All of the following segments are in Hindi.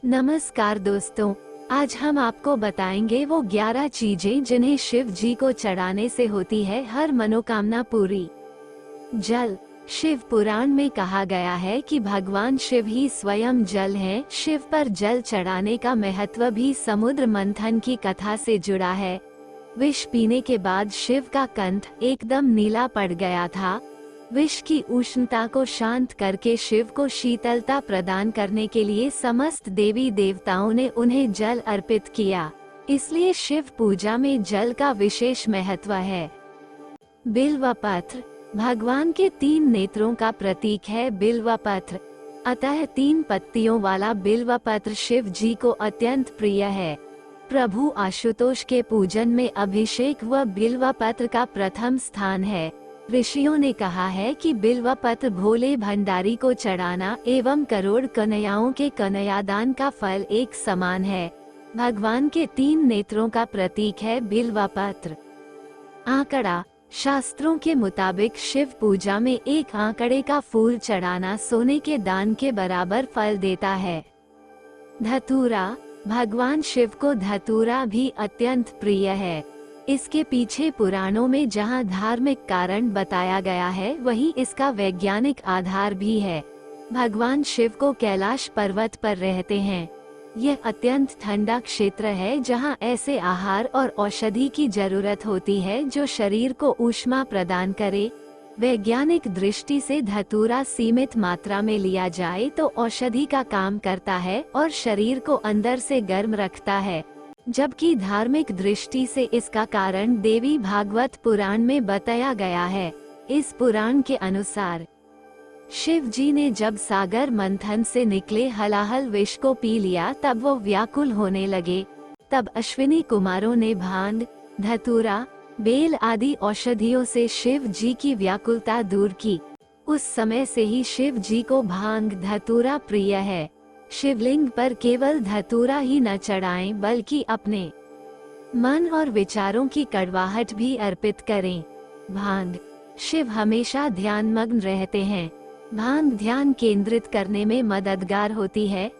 नमस्कार दोस्तों, आज हम आपको बताएंगे वो 11 चीजें जिन्हें शिव जी को चढ़ाने से होती है हर मनोकामना पूरी। जल। शिव पुराण में कहा गया है कि भगवान शिव ही स्वयं जल हैं। शिव पर जल चढ़ाने का महत्व भी समुद्र मंथन की कथा से जुड़ा है। विष पीने के बाद शिव का कंठ एकदम नीला पड़ गया था। विष की उष्णता को शांत करके शिव को शीतलता प्रदान करने के लिए समस्त देवी देवताओं ने उन्हें जल अर्पित किया। इसलिए शिव पूजा में जल का विशेष महत्व है। बिल्व पत्र। भगवान के 3 नेत्रों का प्रतीक है बिल्व पत्र, अतः 3 पत्तियों वाला बिल्व पत्र शिव जी को अत्यंत प्रिय है। प्रभु आशुतोष के पूजन में अभिषेक व बिल्व पत्र का प्रथम स्थान है। ऋषियों ने कहा है कि बिल्व पत्र भोले भंडारी को चढ़ाना एवं करोड़ कन्याओं के कन्यादान का फल एक समान है। भगवान के 3 नेत्रों का प्रतीक है बिल्व पत्र। आंकड़ा। शास्त्रों के मुताबिक शिव पूजा में एक आंकड़े का फूल चढ़ाना सोने के दान के बराबर फल देता है। धतूरा। भगवान शिव को धतूरा भी अत्यंत प्रिय है। इसके पीछे पुराणों में जहां धार्मिक कारण बताया गया है, वहीं इसका वैज्ञानिक आधार भी है। भगवान शिव को कैलाश पर्वत पर रहते हैं। यह अत्यंत ठंडा क्षेत्र है जहां ऐसे आहार और औषधि की जरूरत होती है जो शरीर को ऊष्मा प्रदान करे। वैज्ञानिक दृष्टि से धतूरा सीमित मात्रा में लिया जाए तो औषधि का काम करता है और शरीर को अंदर से गर्म रखता है, जबकि धार्मिक दृष्टि से इसका कारण देवी भागवत पुराण में बताया गया है। इस पुराण के अनुसार शिव जी ने जब सागर मंथन से निकले हलाहल विष को पी लिया, तब वो व्याकुल होने लगे। तब अश्विनी कुमारों ने भांग, धतूरा, बेल आदि औषधियों से शिव जी की व्याकुलता दूर की। उस समय से ही शिव जी को भांग धतूरा प्रिय है। शिवलिंग पर केवल धतूरा ही न चढ़ाएं, बल्कि अपने मन और विचारों की कड़वाहट भी अर्पित करें। भांग। शिव हमेशा ध्यानमग्न रहते हैं। भांग ध्यान केंद्रित करने में मददगार होती है।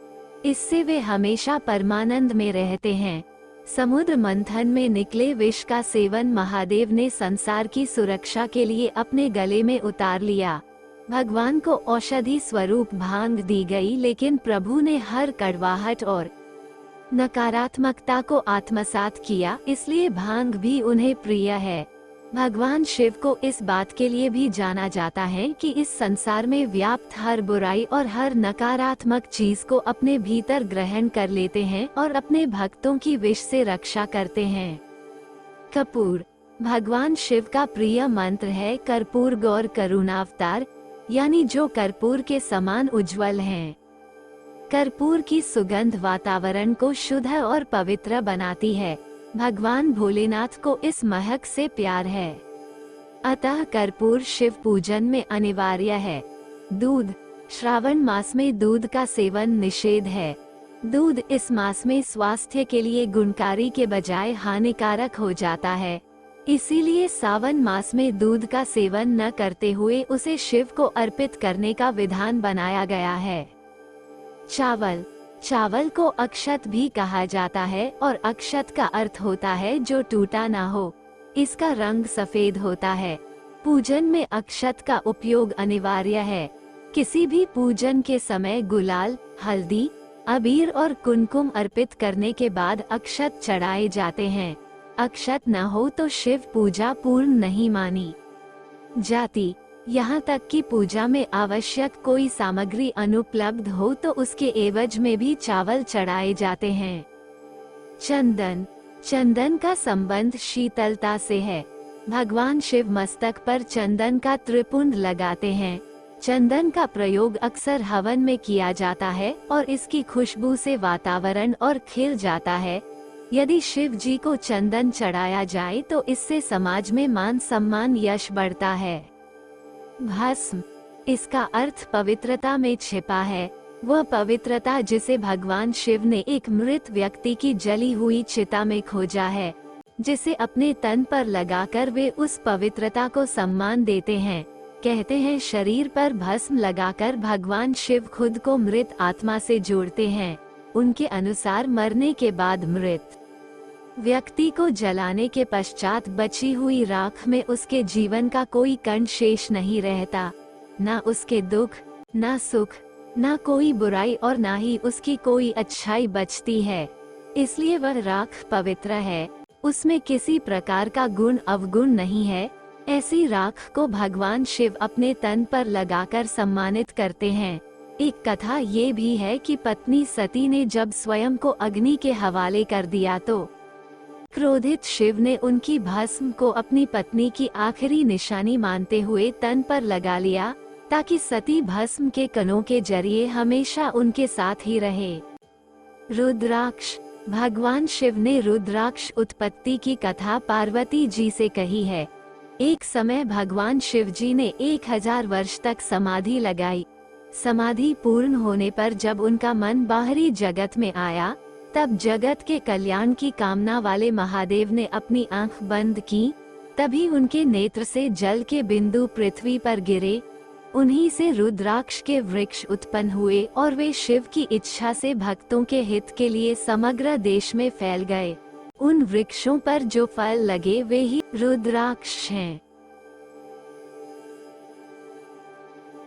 इससे वे हमेशा परमानंद में रहते हैं। समुद्र मंथन में निकले विष का सेवन महादेव ने संसार की सुरक्षा के लिए अपने गले में उतार लिया। भगवान को औषधि स्वरूप भांग दी गई, लेकिन प्रभु ने हर कड़वाहट और नकारात्मकता को आत्मसात किया, इसलिए भांग भी उन्हें प्रिय है। भगवान शिव को इस बात के लिए भी जाना जाता है कि इस संसार में व्याप्त हर बुराई और हर नकारात्मक चीज को अपने भीतर ग्रहण कर लेते हैं और अपने भक्तों की विष से रक्षा करते हैं। कपूर। भगवान शिव का प्रिय मंत्र है कर्पूर गौर करुणावतार, यानी जो कर्पूर के समान उज्जवल हैं। कर्पूर की सुगंध वातावरण को शुद्ध और पवित्र बनाती है। भगवान भोलेनाथ को इस महक से प्यार है, अतः कर्पूर शिव पूजन में अनिवार्य है। दूध। श्रावण मास में दूध का सेवन निषेध है। दूध इस मास में स्वास्थ्य के लिए गुणकारी के बजाय हानिकारक हो जाता है। इसीलिए सावन मास में दूध का सेवन न करते हुए उसे शिव को अर्पित करने का विधान बनाया गया है। चावल। चावल को अक्षत भी कहा जाता है और अक्षत का अर्थ होता है जो टूटा ना हो। इसका रंग सफेद होता है। पूजन में अक्षत का उपयोग अनिवार्य है। किसी भी पूजन के समय गुलाल, हल्दी, अबीर और कुमकुम अर्पित करने के बाद अक्षत चढ़ाए जाते हैं। अक्षत न हो तो शिव पूजा पूर्ण नहीं मानी जाती। यहाँ तक कि पूजा में आवश्यक कोई सामग्री अनुपलब्ध हो तो उसके एवज में भी चावल चढ़ाए जाते हैं। चंदन। चंदन का संबंध शीतलता से है। भगवान शिव मस्तक पर चंदन का त्रिपुंड लगाते हैं। चंदन का प्रयोग अक्सर हवन में किया जाता है और इसकी खुशबू से वातावरण और खिल जाता है। यदि शिव जी को चंदन चढ़ाया जाए तो इससे समाज में मान सम्मान यश बढ़ता है। भस्म। इसका अर्थ पवित्रता में छिपा है। वह पवित्रता जिसे भगवान शिव ने एक मृत व्यक्ति की जली हुई चिता में खोजा है, जिसे अपने तन पर लगाकर वे उस पवित्रता को सम्मान देते हैं। कहते हैं शरीर पर भस्म लगाकर भगवान शिव खुद को मृत आत्मा से जोड़ते हैं। उनके अनुसार मरने के बाद मृत व्यक्ति को जलाने के पश्चात बची हुई राख में उसके जीवन का कोई कण शेष नहीं रहता, ना उसके दुख, ना सुख, ना कोई बुराई और ना ही उसकी कोई अच्छाई बचती है। इसलिए वह राख पवित्र है, उसमें किसी प्रकार का गुण अवगुण नहीं है। ऐसी राख को भगवान शिव अपने तन पर लगाकर सम्मानित करते हैं। एक कथा ये भी है कि पत्नी सती ने जब स्वयं को अग्नि के हवाले कर दिया तो क्रोधित शिव ने उनकी भस्म को अपनी पत्नी की आखिरी निशानी मानते हुए तन पर लगा लिया, ताकि सती भस्म के कणों के जरिए हमेशा उनके साथ ही रहे। रुद्राक्ष। भगवान शिव ने रुद्राक्ष उत्पत्ति की कथा पार्वती जी से कही है। एक समय भगवान शिव जी ने 1000 वर्ष तक समाधि लगाई। समाधि पूर्ण होने पर जब उनका मन बाहरी जगत में आया, तब जगत के कल्याण की कामना वाले महादेव ने अपनी आंख बंद की। तभी उनके नेत्र से जल के बिंदु पृथ्वी पर गिरे। उन्हीं से रुद्राक्ष के वृक्ष उत्पन्न हुए और वे शिव की इच्छा से भक्तों के हित के लिए समग्र देश में फैल गए। उन वृक्षों पर जो फल लगे वे ही रुद्राक्ष हैं।